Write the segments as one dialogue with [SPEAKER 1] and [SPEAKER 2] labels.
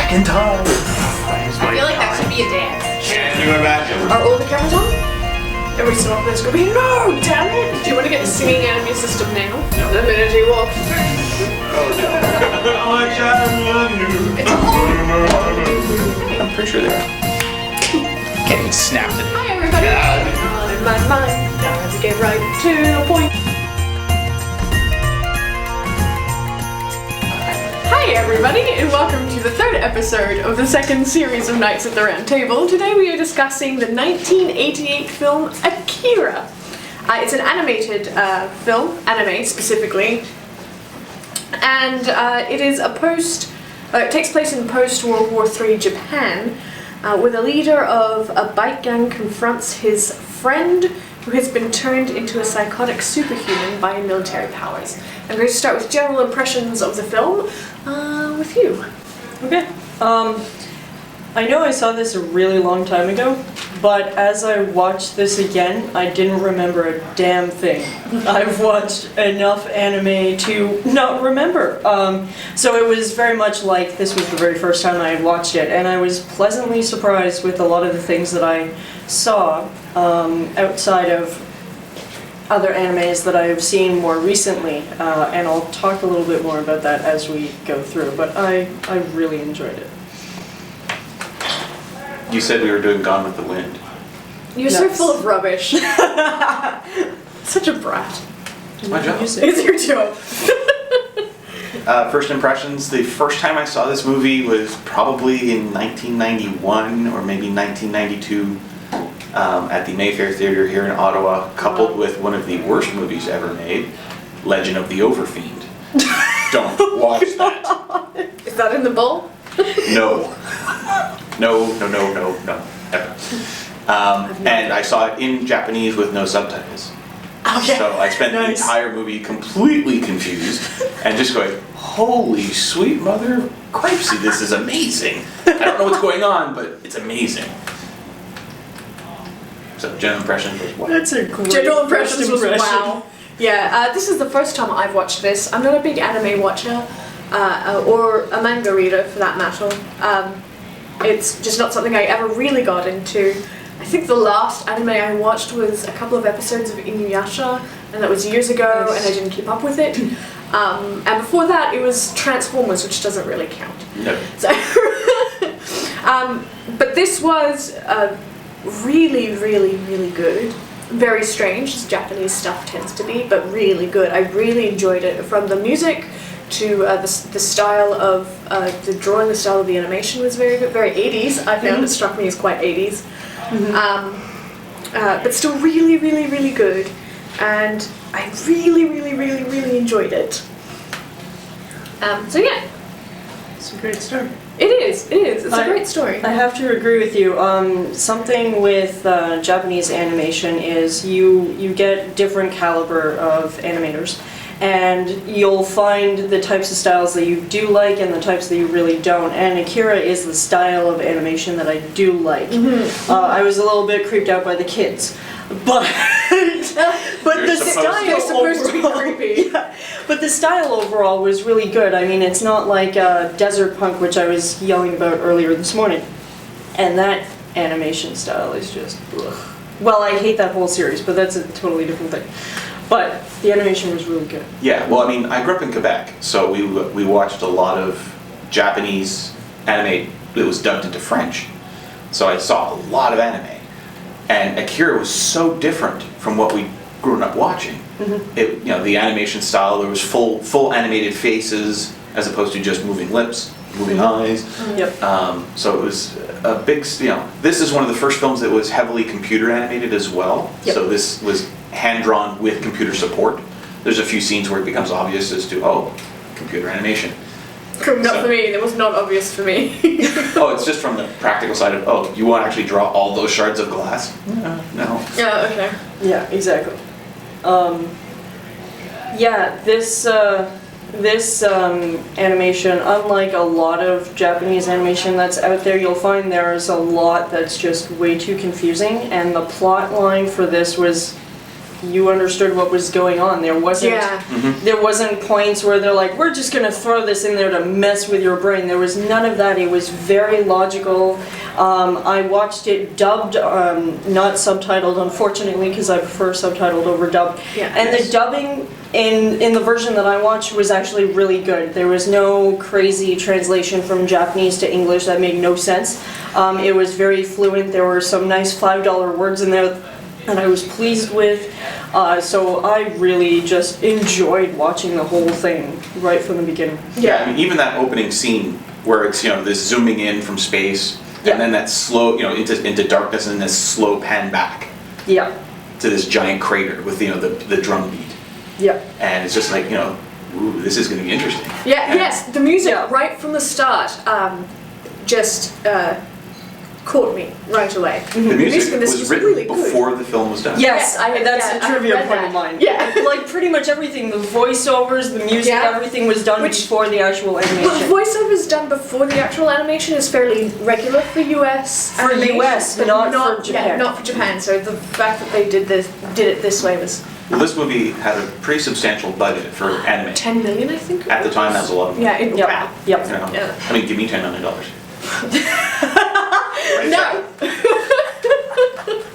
[SPEAKER 1] back in time.
[SPEAKER 2] I feel like that should be a dance.
[SPEAKER 1] Can you imagine?
[SPEAKER 3] Are all the cameras on? Every so often there's gonna be no, damn it! Do you want to get the singing enemy system now? No. The minute he walks through.
[SPEAKER 1] Oh no. How much I love you.
[SPEAKER 3] It's a whole.
[SPEAKER 1] I'm pretty sure they are. Getting snapped at.
[SPEAKER 3] Hi everybody. On in my mind, now to get right to the point. Hi everybody, and welcome to the third episode of the second series of Nights at the Round Table. Today we are discussing the 1988 film Akira. It's an animated film, anime specifically, and it is it takes place in post-World War III Japan, where the leader of a bike gang confronts his friend who has been turned into a psychotic superhuman by military powers. I'm going to start with general impressions of the film with you.
[SPEAKER 4] Okay. I know I saw this a really long time ago, but as I watched this again, I didn't remember a damn thing. I've watched enough anime to not remember. So it was very much like this was the very first time I had watched it, and I was pleasantly surprised with a lot of the things that I saw outside of other animes that I've seen more recently, and I'll talk a little bit more about that as we go through, but I really enjoyed it.
[SPEAKER 1] You said we were doing Gone with the Wind.
[SPEAKER 3] You're so full of rubbish. Such a brat.
[SPEAKER 1] My job.
[SPEAKER 3] It's your job.
[SPEAKER 1] First impressions, the first time I saw this movie was probably in 1991 or maybe 1992 at the Mayfair Theatre here in Ottawa, coupled with one of the worst movies ever made, Legend of the Overfiend. Don't watch that.
[SPEAKER 3] Is that in the bowl?
[SPEAKER 1] No. No, ever. And I saw it in Japanese with no subtitles.
[SPEAKER 3] Okay.
[SPEAKER 1] So I spent the
[SPEAKER 4] Nice.
[SPEAKER 1] entire movie completely confused and just going, holy sweet mother of cripesy, this is amazing. I don't know what's going on, but it's amazing. So general impression was what?
[SPEAKER 4] That's a great
[SPEAKER 3] General
[SPEAKER 4] first
[SPEAKER 3] impressions was wow. Yeah, this is the first time I've watched this. I'm not a big anime watcher, or a manga reader for that matter. It's just not something I ever really got into. I think the last anime I watched was a couple of episodes of Inuyasha, and that was years ago, and I didn't keep up with it. And before that, it was Transformers, which doesn't really count.
[SPEAKER 1] No.
[SPEAKER 3] So, but this was really, really, really good. Very strange, as Japanese stuff tends to be, but really good. I really enjoyed it. From the music to the style of the drawing, the style of the animation was very good, very 80s. I found it struck me as quite 80s. But still really, really, really good. And I really, really, really, really enjoyed it. So yeah.
[SPEAKER 4] It's a great story.
[SPEAKER 3] It is. It's a great story.
[SPEAKER 4] I have to agree with you. Something with Japanese animation is you get different caliber of animators, and you'll find the types of styles that you do like and the types that you really don't. And Akira is the style of animation that I do like. I was a little bit creeped out by the kids, but the style
[SPEAKER 3] They're supposed to be
[SPEAKER 4] overall-
[SPEAKER 3] creepy.
[SPEAKER 4] Yeah, but the style overall was really good. I mean, it's not like Desert Punk, which I was yelling about earlier this morning. And that animation style is just, ugh. Well, I hate that whole series, but that's a totally different thing. But the animation was really good.
[SPEAKER 1] Yeah, well, I mean, I grew up in Quebec, so we watched a lot of Japanese anime that was dubbed into French. So I saw a lot of anime. And Akira was so different from what we'd grown up watching. It, the animation style, there was full animated faces as opposed to just moving lips, moving eyes.
[SPEAKER 4] Yep.
[SPEAKER 1] So it was a big, this is one of the first films that was heavily computer animated as well.
[SPEAKER 4] Yep.
[SPEAKER 1] So this was hand-drawn with computer support. There's a few scenes where it becomes obvious as to, oh, computer animation.
[SPEAKER 3] Not for me. That was not obvious for me.
[SPEAKER 1] Oh, it's just from the practical side of, oh, you want to actually draw all those shards of glass? No.
[SPEAKER 3] Yeah. Okay.
[SPEAKER 4] Yeah, exactly. This animation, unlike a lot of Japanese animation that's out there, you'll find there's a lot that's just way too confusing, and the plot line for this was you understood what was going on. There wasn't
[SPEAKER 3] Yeah.
[SPEAKER 4] there wasn't points where they're like, we're just gonna throw this in there to mess with your brain. There was none of that. It was very logical. I watched it dubbed, not subtitled, unfortunately, because I prefer subtitled over dubbed.
[SPEAKER 3] Yeah.
[SPEAKER 4] And the dubbing in the version that I watched was actually really good. There was no crazy translation from Japanese to English that made no sense. It was very fluent. There were some nice $5 words in there that I was pleased with. So I really just enjoyed watching the whole thing right from the beginning.
[SPEAKER 1] Yeah, I mean, even that opening scene where it's, this zooming in from space, and then that slow, into darkness, and this slow pan back
[SPEAKER 4] Yeah.
[SPEAKER 1] to this giant crater with, the drum beat.
[SPEAKER 4] Yeah.
[SPEAKER 1] And it's just like, ooh, this is going to be interesting.
[SPEAKER 3] Yeah,
[SPEAKER 1] And-
[SPEAKER 3] yes, the music
[SPEAKER 4] Yeah.
[SPEAKER 3] right from the start just caught me right away.
[SPEAKER 1] The music
[SPEAKER 3] in this
[SPEAKER 1] was
[SPEAKER 3] was
[SPEAKER 1] written
[SPEAKER 3] really good.
[SPEAKER 1] before the film was done.
[SPEAKER 4] Yes,
[SPEAKER 3] Yeah,
[SPEAKER 4] that's
[SPEAKER 3] yeah,
[SPEAKER 4] a
[SPEAKER 3] I
[SPEAKER 4] trivia
[SPEAKER 3] read
[SPEAKER 4] point
[SPEAKER 3] that.
[SPEAKER 4] of mine.
[SPEAKER 3] Yeah.
[SPEAKER 4] Like pretty much everything, the voiceovers, the music,
[SPEAKER 3] Yeah.
[SPEAKER 4] everything was done
[SPEAKER 3] Which-
[SPEAKER 4] before the actual
[SPEAKER 3] Well, the
[SPEAKER 4] animation.
[SPEAKER 3] voiceovers done before the actual animation is fairly regular for US
[SPEAKER 4] For
[SPEAKER 3] animation,
[SPEAKER 4] US,
[SPEAKER 3] but
[SPEAKER 4] not for
[SPEAKER 3] Yeah,
[SPEAKER 4] Japan.
[SPEAKER 3] not for Japan. So the fact that they did it this way was
[SPEAKER 1] Well, this movie had a pretty substantial budget for anime.
[SPEAKER 3] 10 million, I think.
[SPEAKER 1] At the time, that was a lot of money.
[SPEAKER 3] Yeah,
[SPEAKER 4] Yep.
[SPEAKER 3] wow.
[SPEAKER 4] Yep.
[SPEAKER 3] Yeah.
[SPEAKER 1] I mean, give me $10 million.
[SPEAKER 3] No,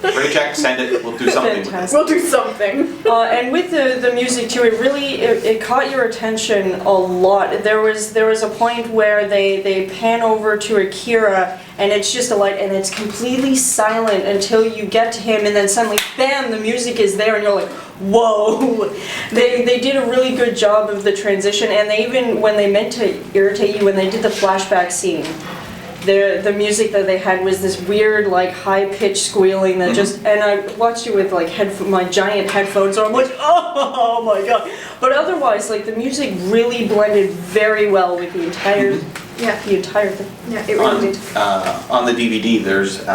[SPEAKER 1] Write a check, send it, we'll do something with it.
[SPEAKER 4] Fantastic.
[SPEAKER 3] we'll do something.
[SPEAKER 4] And with the music too, it caught your attention a lot. There was a point where they pan over to Akira and it's just a light and it's completely silent until you get to him and then suddenly bam, the music is there and you're like, whoa. They did a really good job of the transition, and they even, when they meant to irritate you, when they did the flashback scene, the music that they had was this weird, like, high-pitched squealing that just, and I watched it with, like, my giant headphones on, I'm like, oh my god. But otherwise, like, the music really blended very well with the entire, the entire thing.
[SPEAKER 3] Yeah, it really did.
[SPEAKER 1] On the DVD, there's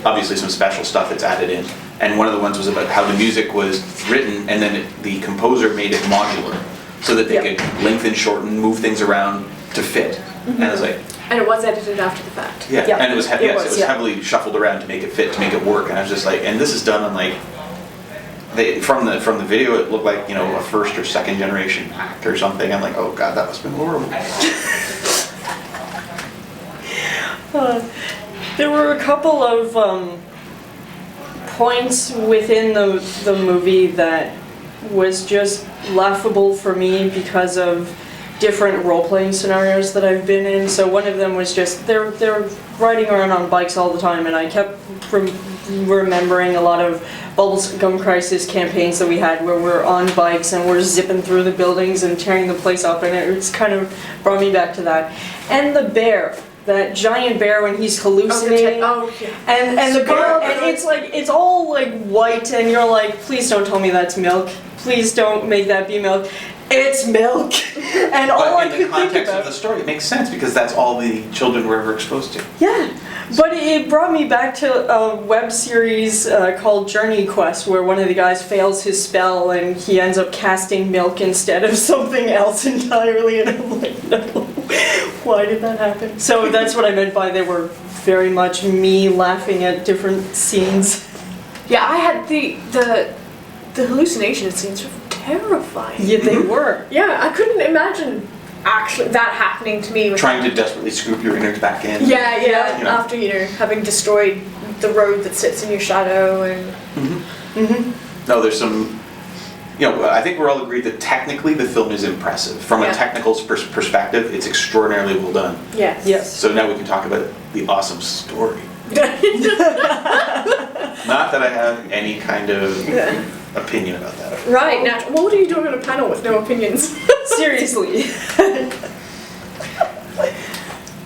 [SPEAKER 1] obviously some special stuff that's added in. And one of the ones was about how the music was written, and then the composer made it modular, so that they could lengthen, shorten, move things around to fit. And I was like,
[SPEAKER 3] And it was edited after the fact.
[SPEAKER 1] yeah,
[SPEAKER 4] Yeah,
[SPEAKER 1] and it was,
[SPEAKER 4] it
[SPEAKER 1] yes,
[SPEAKER 4] was,
[SPEAKER 1] it was
[SPEAKER 4] yeah.
[SPEAKER 1] heavily shuffled around to make it fit, to make it work. And I was just like, and this is done on like, from the video, it looked like, a first or second generation act or something. I'm like, oh god, that must have been horrible.
[SPEAKER 4] There were a couple of points within the movie that was just laughable for me because of different role-playing scenarios that I've been in. So one of them was just, they're riding around on bikes all the time, and I kept remembering a lot of Bubblegum Crisis campaigns that we had where we're on bikes and we're zipping through the buildings and tearing the place up, and it's kind of brought me back to that. And the bear. That giant bear when he's hallucinating,
[SPEAKER 3] Oh, yeah.
[SPEAKER 4] and the bear,
[SPEAKER 3] Oh,
[SPEAKER 4] and it's like, it's all like white, and you're like, please don't tell me that's milk. Please don't make that be milk. It's milk. And all I
[SPEAKER 1] But in
[SPEAKER 4] could
[SPEAKER 1] the
[SPEAKER 4] think
[SPEAKER 1] context
[SPEAKER 4] about.
[SPEAKER 1] of the story, it makes sense because that's all the children were ever exposed to.
[SPEAKER 4] Yeah, but it brought me back to a web series called Journey Quest, where one of the guys fails his spell and he ends up casting milk instead of something else entirely, and I'm like, no, why did that happen? So that's what I meant by they were very much me laughing at different scenes.
[SPEAKER 3] Yeah, I had the hallucination scenes were terrifying.
[SPEAKER 4] Yeah, they were.
[SPEAKER 3] Yeah, I couldn't imagine actually that happening to me.
[SPEAKER 1] Trying to desperately scoop your innards back in.
[SPEAKER 3] Yeah,
[SPEAKER 1] You know.
[SPEAKER 3] after, having destroyed the road that sits in your shadow and...
[SPEAKER 1] No, there's some, I think we're all agreed that technically the film is impressive. From
[SPEAKER 3] Yeah.
[SPEAKER 1] a technical perspective, it's extraordinarily well done.
[SPEAKER 3] Yes.
[SPEAKER 4] Yes.
[SPEAKER 1] So now we can talk about the awesome story. Not that I have any kind of opinion about that.
[SPEAKER 3] Right, now, what are you doing on a panel with no opinions?
[SPEAKER 4] Seriously.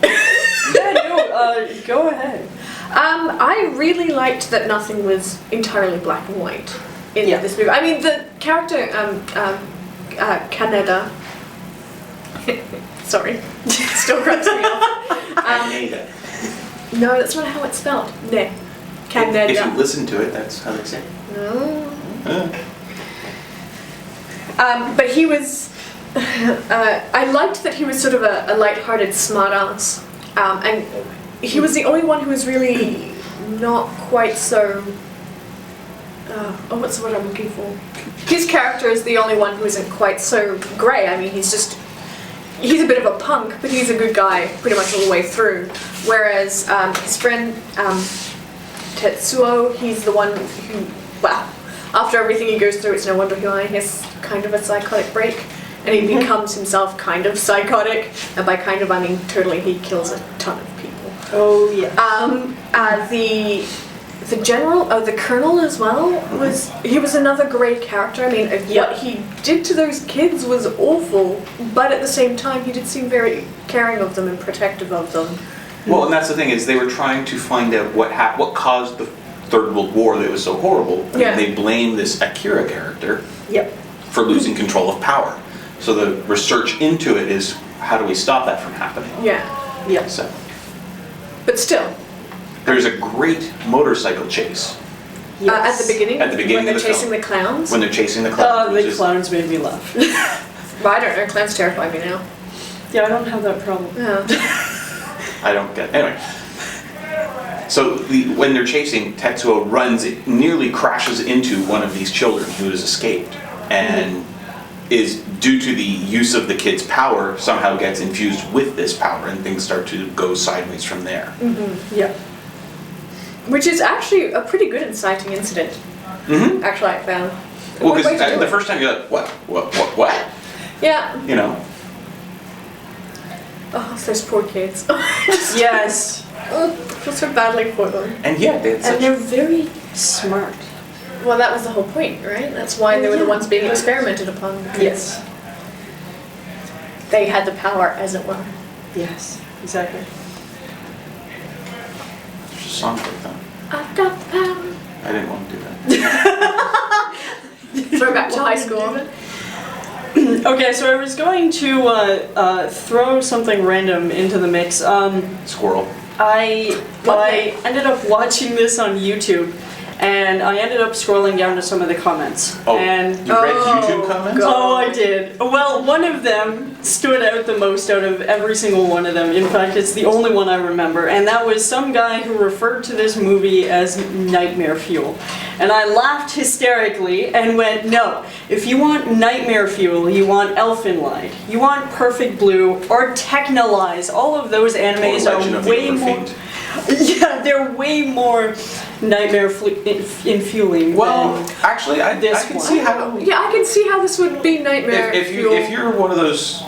[SPEAKER 4] Yeah, no, go ahead.
[SPEAKER 3] I really liked that nothing was entirely black and white in this movie. I mean, the character, Kaneda, sorry, still cracks me up.
[SPEAKER 1] Kaneda.
[SPEAKER 3] No, that's not how it's spelled. Ne. Kaneda.
[SPEAKER 1] If you listen to it, that's how they say it.
[SPEAKER 3] No.
[SPEAKER 1] Uh.
[SPEAKER 3] But he was, I liked that he was sort of a light-hearted smartass, and he was the only one who was really not quite so what's the word I'm looking for? His character is the only one who isn't quite so grey. I mean, he's a bit of a punk, but he's a good guy pretty much all the way through. Whereas his friend Tetsuo, he's the one who, well, after everything he goes through, it's no wonder why he has kind of a psychotic break. And he becomes himself kind of psychotic. And by kind of, I mean totally, he kills a ton of people.
[SPEAKER 4] Oh, yeah.
[SPEAKER 3] The general, the colonel as well, he was another great character. I mean, what he did to those kids was awful, but at the same time, he did seem very caring of them and protective of them.
[SPEAKER 1] Well, and that's the thing is they were trying to find out what caused the Third World War that was so horrible. I mean, they blame this Akira character for losing control of power. So the research into it is how do we stop that from happening?
[SPEAKER 3] Yeah.
[SPEAKER 1] So,
[SPEAKER 3] but still.
[SPEAKER 1] There's a great motorcycle chase.
[SPEAKER 3] At the beginning?
[SPEAKER 1] At the beginning
[SPEAKER 3] when
[SPEAKER 1] of the
[SPEAKER 3] they're chasing
[SPEAKER 1] film.
[SPEAKER 3] the clowns?
[SPEAKER 1] When they're chasing the clowns.
[SPEAKER 4] The clowns made me laugh.
[SPEAKER 3] Well, I don't know, clowns terrify me now.
[SPEAKER 4] Yeah, I don't have that problem.
[SPEAKER 3] Yeah.
[SPEAKER 1] I don't get it. Anyway. So when they're chasing, Tetsuo nearly crashes into one of these children who has escaped. And is, due to the use of the kid's power, somehow gets infused with this power and things start to go sideways from there.
[SPEAKER 4] Yeah.
[SPEAKER 3] Which is actually a pretty good inciting incident. Actually, I found.
[SPEAKER 1] Well, because the first time you're like, what?
[SPEAKER 3] Yeah.
[SPEAKER 1] You know?
[SPEAKER 3] Oh, those poor kids.
[SPEAKER 4] Yes.
[SPEAKER 3] I feel so badly for them.
[SPEAKER 1] And yeah, they had such...
[SPEAKER 4] And they're very smart.
[SPEAKER 3] Well, that was the whole point, right? That's why they were the ones being experimented upon.
[SPEAKER 4] Yes.
[SPEAKER 3] They had the power, as it were.
[SPEAKER 4] Yes, exactly.
[SPEAKER 1] There's a song like that.
[SPEAKER 3] I've got the power.
[SPEAKER 1] I didn't want to do that.
[SPEAKER 3] Throw back to high school.
[SPEAKER 4] Okay, so I was going to throw something random into the mix.
[SPEAKER 1] Squirrel.
[SPEAKER 4] I ended up watching this on YouTube, and I ended up scrolling down to some of the comments.
[SPEAKER 1] Oh,
[SPEAKER 4] and
[SPEAKER 1] you read YouTube comments?
[SPEAKER 4] Oh, I did. Well, one of them stood out the most out of every single one of them. In fact, it's the only one I remember, and that was some guy who referred to this movie as nightmare fuel. And I laughed hysterically and went, no, if you want nightmare fuel, you want Elfenlied, you want Perfect Blue, or Technolize. All of those animes are way more... Yeah, they're way more nightmare fueling.
[SPEAKER 1] Well, actually, I can see how...
[SPEAKER 3] Yeah, I can see how this would be nightmare fuel.
[SPEAKER 1] If you're one of those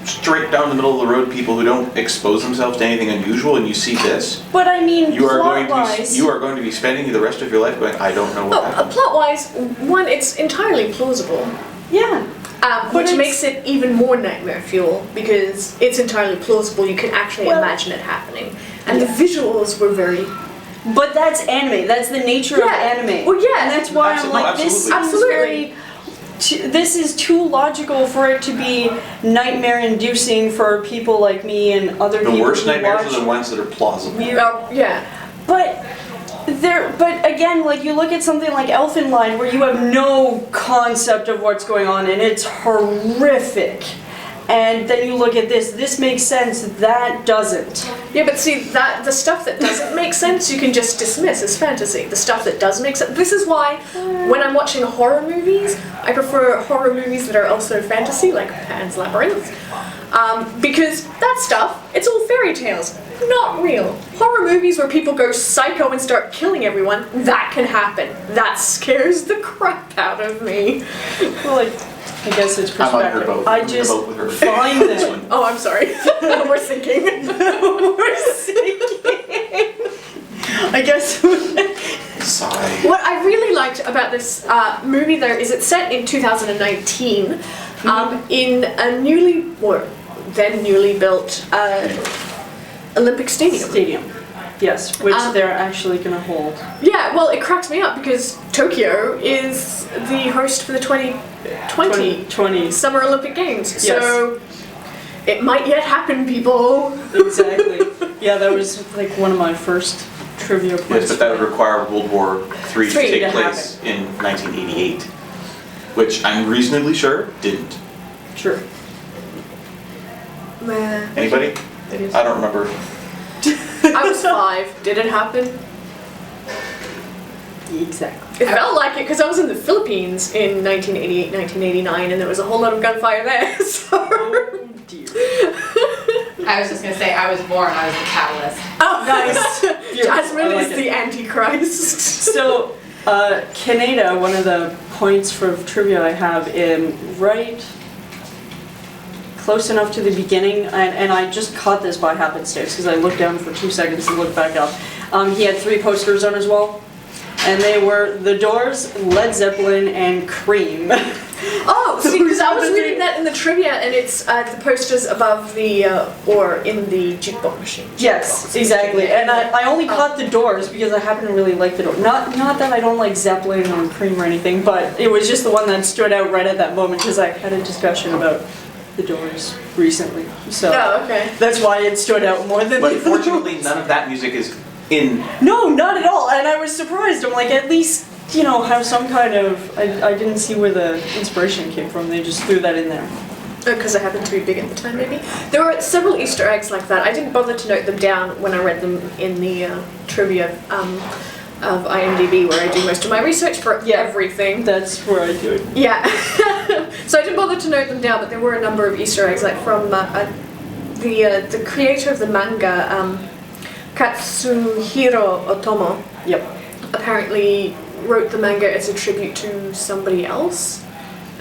[SPEAKER 1] straight down the middle of the road people who don't expose themselves to anything unusual and you see this,
[SPEAKER 4] but I mean,
[SPEAKER 1] you are going to be spending the rest of your life going, I don't know what happened.
[SPEAKER 3] Plot-wise, one, it's entirely plausible.
[SPEAKER 4] Yeah.
[SPEAKER 3] Which makes it even more nightmare fuel because it's entirely plausible. You can actually imagine it happening, and the visuals were very.
[SPEAKER 4] But that's anime. That's the nature of anime.
[SPEAKER 3] Well, yeah,
[SPEAKER 4] and that's why I'm like, this seems very. This is too logical for it to be nightmare-inducing for people like me and other people.
[SPEAKER 1] The worst nightmares are the ones that are plausible.
[SPEAKER 4] But again, like you look at something like Elfenlied where you have no concept of what's going on and it's horrific. And then you look at this makes sense, that doesn't.
[SPEAKER 3] Yeah, but see, that the stuff that doesn't make sense you can just dismiss as fantasy. The stuff that does make sense, this is why when I'm watching horror movies, I prefer horror movies that are also fantasy, like Pan's Labyrinth. Because that stuff, it's all fairy tales, not real. Horror movies where people go psycho and start killing everyone, that can happen. That scares the crap out of me.
[SPEAKER 4] Well, I guess it's perspective.
[SPEAKER 1] I'm on her boat.
[SPEAKER 4] I just find that.
[SPEAKER 3] Oh, I'm sorry. We're sinking.
[SPEAKER 4] We're sinking. I guess.
[SPEAKER 1] Sigh.
[SPEAKER 3] What I really liked about this movie, though, is it's set in 2019 in a newly built Olympic Stadium.
[SPEAKER 4] Yes, which they're actually going to hold.
[SPEAKER 3] Yeah, well, it cracks me up because Tokyo is the host for the 2020 Summer Olympic Games.
[SPEAKER 4] Yes.
[SPEAKER 3] So it might yet happen, people.
[SPEAKER 4] Exactly. Yeah, that was like one of my first trivia questions.
[SPEAKER 1] Yes, but that would require World War III to take place in 1988, which I'm reasonably sure didn't.
[SPEAKER 4] Sure.
[SPEAKER 1] Anybody? I don't remember.
[SPEAKER 3] I was 5. Did it happen?
[SPEAKER 4] Exactly.
[SPEAKER 3] It felt like it because I was in the Philippines in 1988, 1989, and there was a whole lot of gunfire there. So.
[SPEAKER 4] Oh dear.
[SPEAKER 2] I was just gonna say, I was born, I was the catalyst.
[SPEAKER 3] Oh, nice. Jasmine
[SPEAKER 4] I like
[SPEAKER 3] is
[SPEAKER 4] it.
[SPEAKER 3] the Antichrist.
[SPEAKER 4] So, Canada, one of the points for trivia I have right close enough to the beginning, and I just caught this by happenstance because I looked down for 2 seconds and looked back up. He had 3 posters on his wall, and they were The Doors, Led Zeppelin, and Cream.
[SPEAKER 3] Oh, see, because I was reading that in the trivia, and it's the posters above the, or in the jukebox machine.
[SPEAKER 4] Yes, exactly. And I only caught The Doors because I happen to really like The Doors. Not that I don't like Zeppelin or Cream or anything, but it was just the one that stood out right at that moment because I had a discussion about The Doors recently. So
[SPEAKER 3] Oh, okay.
[SPEAKER 4] that's why it stood out more than
[SPEAKER 1] But
[SPEAKER 4] the other
[SPEAKER 1] fortunately,
[SPEAKER 4] ones.
[SPEAKER 1] none of that music is in.
[SPEAKER 4] No, not at all. And I was surprised. I'm like, at least, have some kind of... I didn't see where the inspiration came from. They just threw that in there.
[SPEAKER 3] Because it happened to be big at the time, maybe. There were several Easter eggs like that. I didn't bother to note them down when I read them in the trivia of IMDb, where I do most of my research for everything.
[SPEAKER 4] That's where I do it.
[SPEAKER 3] Yeah. So I didn't bother to note them down, but there were a number of Easter eggs, like from the creator of the manga, Katsuhiro Otomo.
[SPEAKER 4] Yep.
[SPEAKER 3] Apparently wrote the manga as a tribute to somebody else.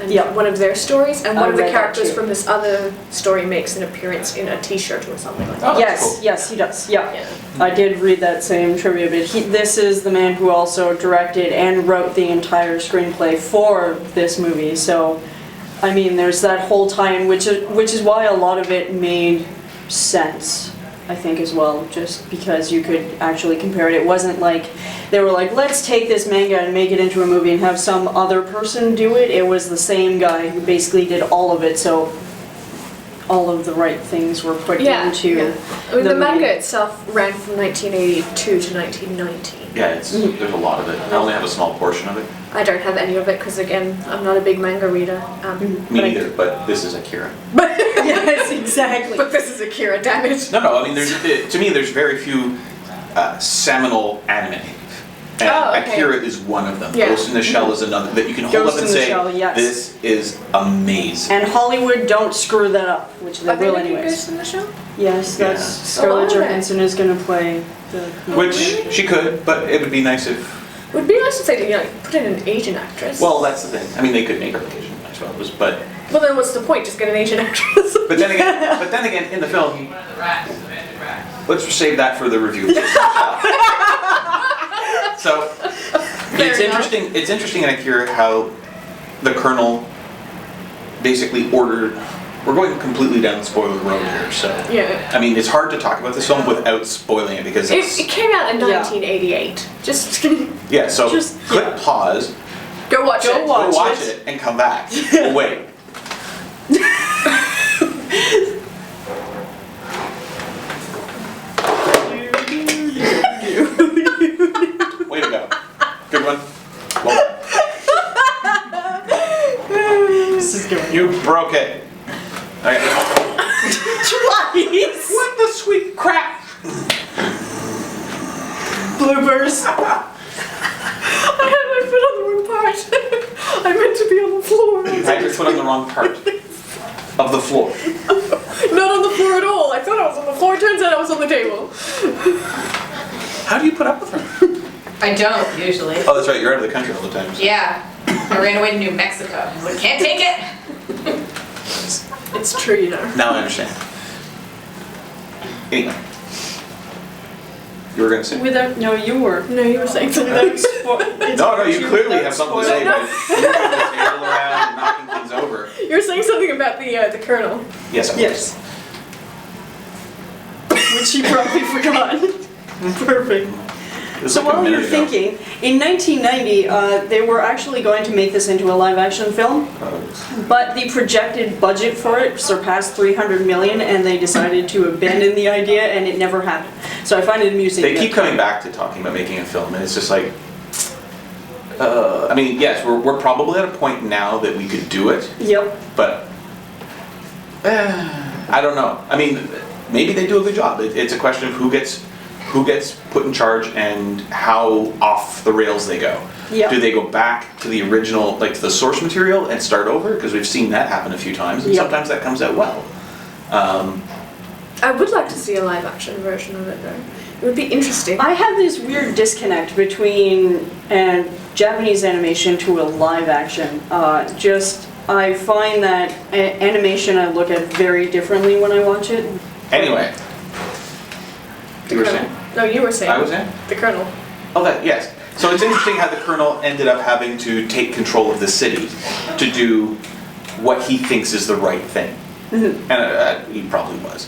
[SPEAKER 3] And
[SPEAKER 4] Yeah.
[SPEAKER 3] one of their stories, and
[SPEAKER 4] I
[SPEAKER 3] one of the
[SPEAKER 4] read that
[SPEAKER 3] characters
[SPEAKER 4] too.
[SPEAKER 3] from this other story makes an appearance in a T-shirt or something like that.
[SPEAKER 1] Oh, that's
[SPEAKER 4] Yes,
[SPEAKER 1] cool.
[SPEAKER 4] yes, he does. Yeah.
[SPEAKER 3] Yeah.
[SPEAKER 4] I did read that same trivia bit. This is the man who also directed and wrote the entire screenplay for this movie. So, I mean, there's that whole tie-in, which is why a lot of it made sense, I think, as well. Just because you could actually compare it. It wasn't like they were like, let's take this manga and make it into a movie and have some other person do it. It was the same guy who basically did all of it. So. All of the right things were put into
[SPEAKER 3] I mean, the
[SPEAKER 4] movie.
[SPEAKER 3] manga itself ran from 1982 to 1990.
[SPEAKER 1] Yeah, there's a lot of it. I only have a small portion of it.
[SPEAKER 3] I don't have any of it because, again, I'm not a big manga reader.
[SPEAKER 1] Me neither, but this is Akira.
[SPEAKER 4] Yes, exactly.
[SPEAKER 3] But this is Akira, damn it.
[SPEAKER 1] No, I mean, to me, there's very few seminal anime. And
[SPEAKER 3] Oh, okay.
[SPEAKER 1] Akira is one of them.
[SPEAKER 3] Yeah.
[SPEAKER 1] Ghost in the Shell is another that you can hold
[SPEAKER 4] Ghost
[SPEAKER 1] up and
[SPEAKER 4] in the
[SPEAKER 1] say,
[SPEAKER 4] Shell, yes.
[SPEAKER 1] this is amazing.
[SPEAKER 4] And Hollywood don't screw that up, which they
[SPEAKER 3] Are they
[SPEAKER 4] will
[SPEAKER 3] making
[SPEAKER 4] anyways.
[SPEAKER 3] Ghost in the Shell?
[SPEAKER 4] Yes,
[SPEAKER 1] Yeah.
[SPEAKER 4] that's
[SPEAKER 3] Oh,
[SPEAKER 4] Scarlett
[SPEAKER 3] are they?
[SPEAKER 4] Johansson is going to play the.
[SPEAKER 1] Which she could, but it would be nice if...
[SPEAKER 3] It would be nice if they, put in an Asian actress.
[SPEAKER 1] Well, that's the thing. I mean, they could make her Asian, I suppose, but...
[SPEAKER 3] Well, then what's the point? Just get an Asian actress.
[SPEAKER 1] But then again, in the film, let's save that for the review. So,
[SPEAKER 3] Fair enough.
[SPEAKER 1] It's interesting in Akira how the Colonel basically ordered. We're going completely down the spoiler road here, so.
[SPEAKER 3] Yeah.
[SPEAKER 1] I mean, it's hard to talk about this film without spoiling it because it's.
[SPEAKER 3] It came out in
[SPEAKER 4] Yeah.
[SPEAKER 3] 1988. Just
[SPEAKER 1] Yeah, so
[SPEAKER 4] Just-
[SPEAKER 1] click
[SPEAKER 4] yeah.
[SPEAKER 1] pause,
[SPEAKER 3] go watch
[SPEAKER 4] Go
[SPEAKER 3] it.
[SPEAKER 4] watch
[SPEAKER 1] go watch
[SPEAKER 4] it.
[SPEAKER 1] it, and come back. We'll wait. Way to go. Good one. Well,
[SPEAKER 4] This is going.
[SPEAKER 1] you broke it. Okay.
[SPEAKER 4] Twice!
[SPEAKER 1] What the sweet crap?
[SPEAKER 4] Bloopers.
[SPEAKER 3] I had my foot on the wrong part. I meant to be on the floor.
[SPEAKER 1] You had your foot on the wrong part of the floor.
[SPEAKER 3] Not on the floor at all. I thought I was on the floor. Turns out I was on the table.
[SPEAKER 1] How do you put up with her?
[SPEAKER 2] I don't, usually.
[SPEAKER 1] Oh, that's right. You're out of the country all the time. So.
[SPEAKER 2] Yeah. I ran away to New Mexico. But can't take it.
[SPEAKER 3] It's true,
[SPEAKER 1] Now I understand. Anyway. You were going to say?
[SPEAKER 4] Without, no, you were.
[SPEAKER 3] No, you were saying something.
[SPEAKER 4] Without spo-
[SPEAKER 1] No, you clearly have something to say
[SPEAKER 4] Without
[SPEAKER 1] by moving the table around and knocking things over.
[SPEAKER 3] You were saying something about the Colonel.
[SPEAKER 1] Yes, I was.
[SPEAKER 4] Yes. Which she probably forgot. Perfect.
[SPEAKER 1] It was
[SPEAKER 4] So
[SPEAKER 1] like a
[SPEAKER 4] while you're
[SPEAKER 1] minute ago.
[SPEAKER 4] thinking, in 1990, they were actually going to make this into a live-action film, but the projected budget for it surpassed $300 million, and they decided to abandon the idea, and it never happened. So I find it amusing.
[SPEAKER 1] They
[SPEAKER 4] that-
[SPEAKER 1] keep coming back to talking about making a film, and it's just like, I mean, yes, we're probably at a point now that we could do it,
[SPEAKER 4] Yep.
[SPEAKER 1] but I don't know. I mean, maybe they do a good job. It's a question of who who gets put in charge and how off the rails they go.
[SPEAKER 4] Yep.
[SPEAKER 1] Do they go back to the original, like to the source material and start over? Because we've seen that happen a few times, and
[SPEAKER 4] Yep.
[SPEAKER 1] sometimes that comes out well.
[SPEAKER 3] I would like to see a live action version of it though. It would be interesting.
[SPEAKER 4] I have this weird disconnect between Japanese animation to a live action. I find that animation I look at very differently when I watch it.
[SPEAKER 1] Anyway,
[SPEAKER 3] The
[SPEAKER 1] you were
[SPEAKER 3] Colonel.
[SPEAKER 1] saying?
[SPEAKER 3] No, you were saying.
[SPEAKER 1] I was saying?
[SPEAKER 3] The Colonel.
[SPEAKER 1] Oh, that, yes. So it's interesting how the Colonel ended up having to take control of the city to do what he thinks is the right thing. And he probably was.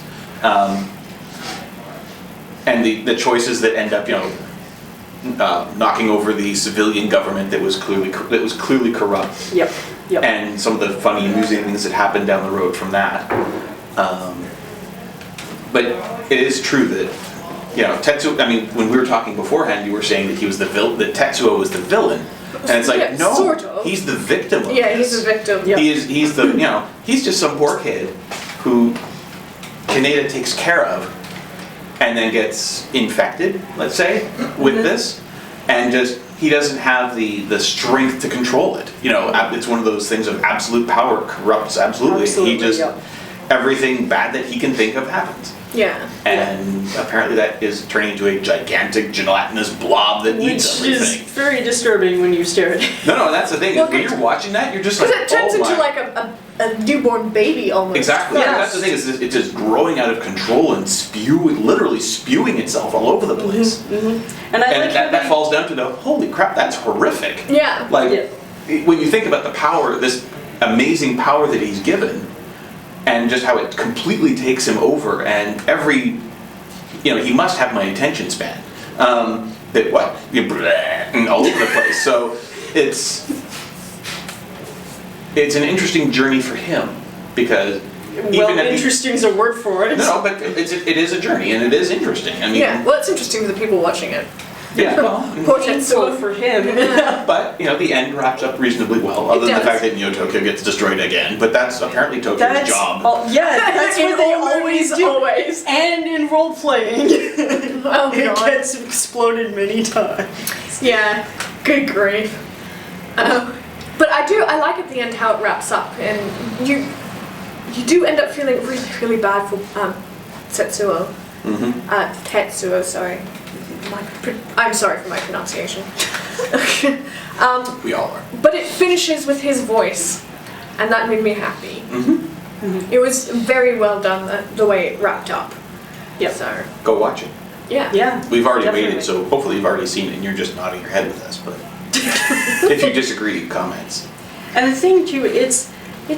[SPEAKER 1] And the choices that end up, knocking over the civilian government that was clearly corrupt.
[SPEAKER 4] Yep. Yep.
[SPEAKER 1] And some of the funny, amusing things that happened down the road from that. But it is true that, Tetsuo, I mean, when we were talking beforehand, you were saying that he was that Tetsuo was the villain. And it's like,
[SPEAKER 3] Yeah,
[SPEAKER 1] no,
[SPEAKER 3] sort of.
[SPEAKER 1] he's the victim of
[SPEAKER 3] Yeah,
[SPEAKER 1] this.
[SPEAKER 3] he's a victim.
[SPEAKER 4] Yeah.
[SPEAKER 1] He's the, he's just some poor kid who Kaneda takes care of and then gets infected, let's say, with this, and just, he doesn't have the strength to control it. It's one of those things of absolute power corrupts absolutely. He just,
[SPEAKER 4] yeah.
[SPEAKER 1] everything bad that he can think of happens.
[SPEAKER 3] Yeah.
[SPEAKER 1] And apparently that is turning into a gigantic gelatinous blob that eats
[SPEAKER 4] Which is
[SPEAKER 1] everything.
[SPEAKER 4] very disturbing when you stare at it.
[SPEAKER 1] No, that's the thing.
[SPEAKER 3] Well,
[SPEAKER 1] When you're watching that, you're just like,
[SPEAKER 3] Because it turns
[SPEAKER 1] oh
[SPEAKER 3] into
[SPEAKER 1] my.
[SPEAKER 3] like a newborn baby almost.
[SPEAKER 1] Exactly.
[SPEAKER 4] Yes.
[SPEAKER 1] That's the thing. Is it's just growing out of control and literally spewing itself all over the place.
[SPEAKER 4] And I
[SPEAKER 1] And
[SPEAKER 4] like how
[SPEAKER 1] that
[SPEAKER 4] they-
[SPEAKER 1] falls down to the holy crap. That's horrific.
[SPEAKER 3] Yeah.
[SPEAKER 1] Like
[SPEAKER 4] Yeah.
[SPEAKER 1] when you think about the power, this amazing power that he's given, and just how it completely takes him over, and he must have my attention span. That what? And all over the place. So it's an interesting journey for him because
[SPEAKER 4] Well, interesting is a word for it.
[SPEAKER 1] No, but it is a journey and it is interesting. I mean,
[SPEAKER 3] Yeah. Well, it's interesting for the people watching it.
[SPEAKER 1] yeah.
[SPEAKER 3] Poor
[SPEAKER 4] Painful
[SPEAKER 3] Tetsuo.
[SPEAKER 4] for him.
[SPEAKER 1] But the end wraps up reasonably well, other than the
[SPEAKER 3] does.
[SPEAKER 1] fact that Tokyo gets destroyed again. But that's apparently Tokyo's
[SPEAKER 4] That's
[SPEAKER 1] job.
[SPEAKER 4] that's what they always do.
[SPEAKER 3] Always.
[SPEAKER 4] And in role playing,
[SPEAKER 3] Oh
[SPEAKER 4] it
[SPEAKER 3] god.
[SPEAKER 4] gets exploded many times.
[SPEAKER 3] Yeah. Good grief. But I like at the end how it wraps up, and you do end up feeling really, really bad for Tetsuo. Tetsuo, sorry. I'm sorry for my pronunciation.
[SPEAKER 1] We all are.
[SPEAKER 3] But it finishes with his voice, and that made me happy. It was very well done the way it wrapped up.
[SPEAKER 4] Yep.
[SPEAKER 3] So
[SPEAKER 1] Go watch it.
[SPEAKER 3] yeah.
[SPEAKER 4] Yeah.
[SPEAKER 1] We've already
[SPEAKER 4] Definitely.
[SPEAKER 1] waited, so hopefully you've already seen it and you're just nodding your head with us. But if you disagree, comments.
[SPEAKER 4] And the thing too, it's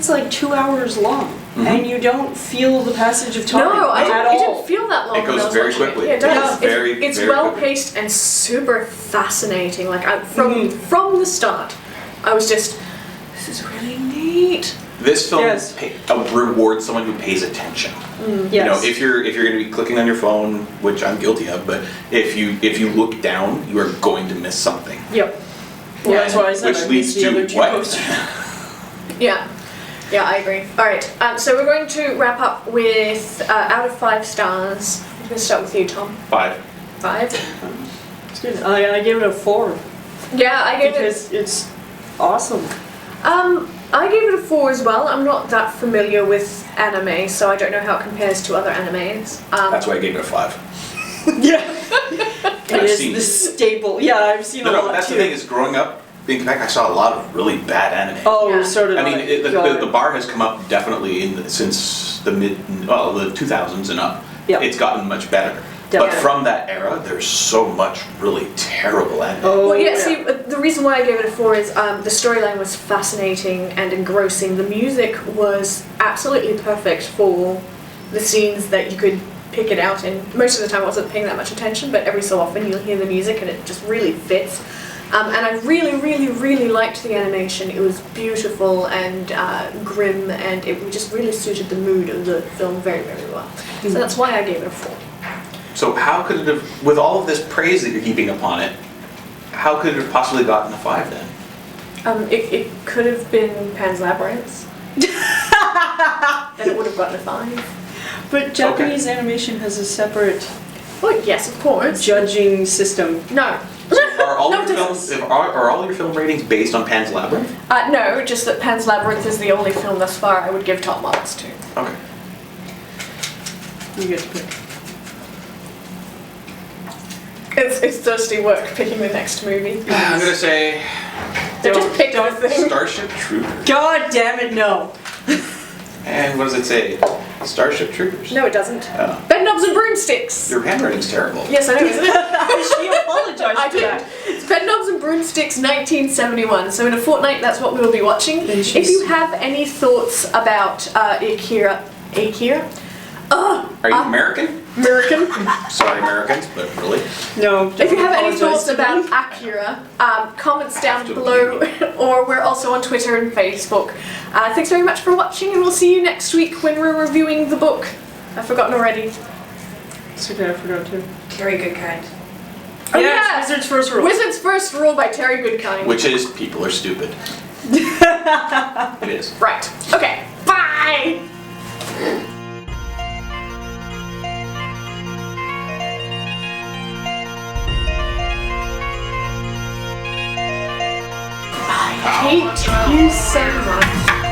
[SPEAKER 4] like 2 hours long, and you don't feel the passage of time
[SPEAKER 3] No,
[SPEAKER 4] at
[SPEAKER 3] it
[SPEAKER 4] all.
[SPEAKER 3] didn't feel that long.
[SPEAKER 1] It goes
[SPEAKER 3] when I was
[SPEAKER 1] very
[SPEAKER 3] watching
[SPEAKER 1] quickly.
[SPEAKER 3] Yeah, it does.
[SPEAKER 1] Yeah. Very,
[SPEAKER 3] it's
[SPEAKER 1] very
[SPEAKER 3] well
[SPEAKER 1] quickly.
[SPEAKER 3] paced and super fascinating. Like from the start, I was just, this is really neat.
[SPEAKER 1] This film
[SPEAKER 4] Yes.
[SPEAKER 1] rewards someone who pays attention.
[SPEAKER 4] Yes.
[SPEAKER 1] If you're going to be clicking on your phone, which I'm guilty of, but if you look down, you are going to miss something.
[SPEAKER 4] Yep. Well,
[SPEAKER 3] Yeah.
[SPEAKER 4] that's why I said
[SPEAKER 1] Which
[SPEAKER 4] I
[SPEAKER 1] leads
[SPEAKER 4] missed the
[SPEAKER 1] to
[SPEAKER 4] other two
[SPEAKER 1] what?
[SPEAKER 4] posters.
[SPEAKER 3] Yeah. Yeah, I agree. All right, so we're going to wrap up with out of 5 stars. I'm going to start with you, Tom.
[SPEAKER 1] 5.
[SPEAKER 3] 5.
[SPEAKER 4] It's good. I gave it a 4
[SPEAKER 3] Yeah, I gave it.
[SPEAKER 4] because it's awesome.
[SPEAKER 3] I gave it a 4 as well. I'm not that familiar with anime, so I don't know how it compares to other animes.
[SPEAKER 1] That's why I gave it a 5.
[SPEAKER 4] Yeah. It
[SPEAKER 1] I've
[SPEAKER 4] is
[SPEAKER 1] seen
[SPEAKER 4] the
[SPEAKER 1] it.
[SPEAKER 4] staple. Yeah, I've seen a lot
[SPEAKER 1] That's
[SPEAKER 4] too.
[SPEAKER 1] the thing is growing up in Quebec, I saw a lot of really bad anime.
[SPEAKER 4] Oh,
[SPEAKER 3] Yeah.
[SPEAKER 4] so did
[SPEAKER 1] I mean,
[SPEAKER 4] God.
[SPEAKER 1] the bar has come up definitely since the the 2000s and up.
[SPEAKER 4] Yeah.
[SPEAKER 1] It's gotten much better. But
[SPEAKER 4] Definitely.
[SPEAKER 1] from that era, there's so much really terrible anime.
[SPEAKER 4] Oh,
[SPEAKER 3] Well, yeah, see, the reason why I gave it a 4 is the storyline was fascinating and engrossing. The music was absolutely perfect for the scenes that you could pick it out in. Most of the time I wasn't paying that much attention, but every so often you'll hear the music and it just really fits. And I really, really, really liked the animation. It was beautiful and grim, and it just really suited the mood of the film very, very well. So that's why I gave it a 4.
[SPEAKER 1] So how could it have, with all of this praise that you're heaping upon it, how could it have possibly gotten a 5 then?
[SPEAKER 3] It could have been Pan's Labyrinth. Then it would have gotten a 5.
[SPEAKER 4] But Japanese animation has a separate
[SPEAKER 3] Well, yes, of course.
[SPEAKER 4] judging system.
[SPEAKER 3] No.
[SPEAKER 1] Are all,
[SPEAKER 3] No,
[SPEAKER 1] your
[SPEAKER 3] it
[SPEAKER 1] film,
[SPEAKER 3] doesn't.
[SPEAKER 1] are all your film ratings based on Pan's Labyrinth?
[SPEAKER 3] No, just that Pan's Labyrinth is the only film thus far I would give top marks to.
[SPEAKER 1] Okay.
[SPEAKER 4] You get to pick.
[SPEAKER 3] It's thirsty work picking the next movie.
[SPEAKER 1] I'm gonna say
[SPEAKER 3] They just picked the thing.
[SPEAKER 1] Starship Troopers.
[SPEAKER 4] God damn it, no.
[SPEAKER 1] And what does it say? Starship Troopers.
[SPEAKER 3] No, it doesn't.
[SPEAKER 1] Oh.
[SPEAKER 3] Bedknobs and Broomsticks.
[SPEAKER 1] Your handwriting's terrible.
[SPEAKER 3] Yes, I know, isn't it?
[SPEAKER 4] She apologized
[SPEAKER 3] I
[SPEAKER 4] for that.
[SPEAKER 3] did. It's Bedknobs and Broomsticks 1971. So in a fortnight, that's what we'll be watching.
[SPEAKER 4] Then
[SPEAKER 3] If
[SPEAKER 4] she's-
[SPEAKER 3] you have any thoughts about Akira?
[SPEAKER 1] Are you American?
[SPEAKER 3] American.
[SPEAKER 1] Sorry, Americans, but really.
[SPEAKER 4] No.
[SPEAKER 3] If you have any
[SPEAKER 4] apologize
[SPEAKER 3] thoughts
[SPEAKER 4] to
[SPEAKER 3] about
[SPEAKER 4] me.
[SPEAKER 3] Akira, comments down
[SPEAKER 1] to
[SPEAKER 3] below, or we're also on Twitter and Facebook. Thanks very much for watching, and we'll see you next week when we're reviewing the book. I've forgotten already.
[SPEAKER 4] It's okay, I forgot to.
[SPEAKER 2] Carry good kind.
[SPEAKER 3] Oh,
[SPEAKER 4] Yes,
[SPEAKER 3] yeah.
[SPEAKER 4] Wizard's First Rule.
[SPEAKER 3] Wizard's First Rule by Terry Goodkind.
[SPEAKER 1] Which is, people are stupid. It is.
[SPEAKER 3] Right. Okay. Bye! I hate you so much.